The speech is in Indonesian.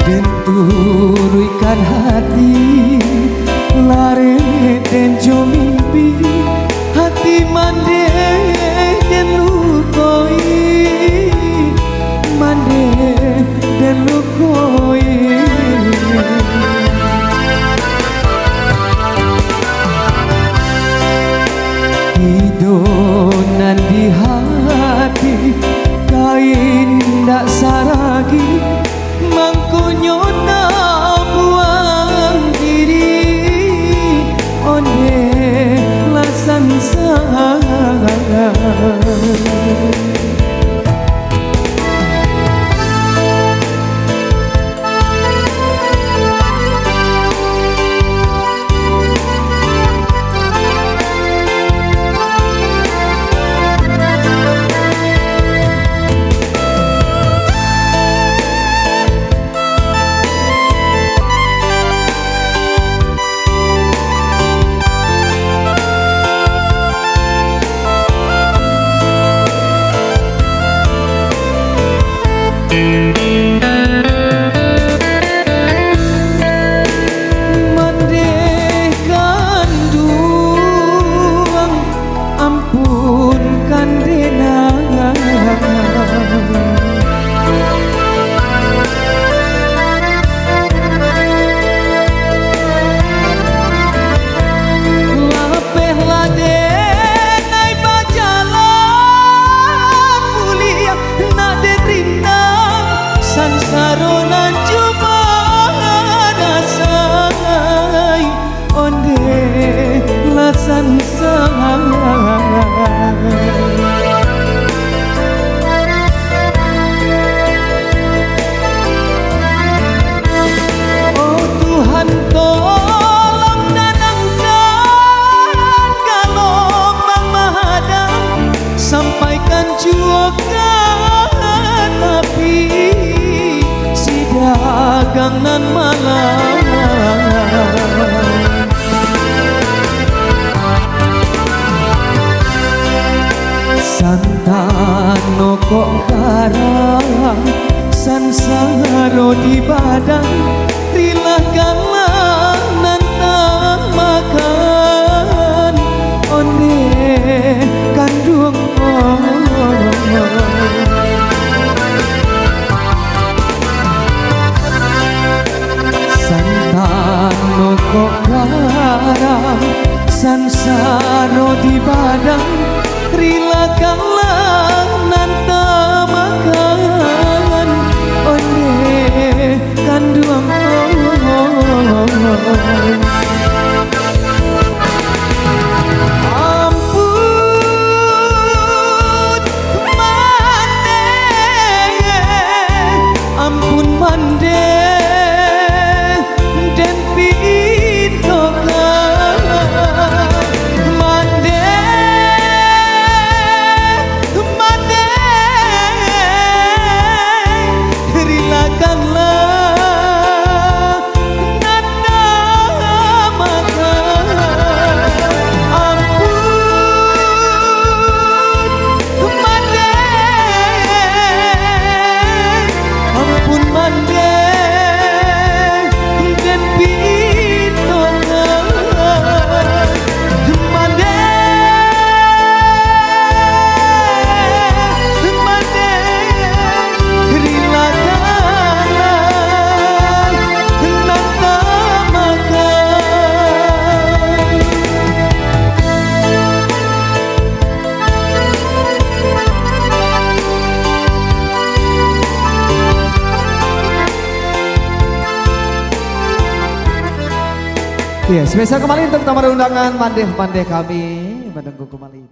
Den turuykan hati lare den jo mimpi hati mande den lukoi mande den lukoi tidonan di hati kain ndak saragi mangkonyo tak buang diri onde lasan mandekan duang ampunkan denang lapeh laden ai bajalan mulia nade rinda sansaronan cuma rasai onde lasan oh Tuhan tolong dan angkat kalau menghadap sampaikan juakan api dagang nan malam santano kok karang sansaro di badan rilakanlah nan tak makan onde kandung santano kok karang sansaro di badan rilakanlah nan tak makan onde kandung ampun mande Ya, spesial kembali untuk tamu undangan mandeh-mandeh kami menunggu kembali.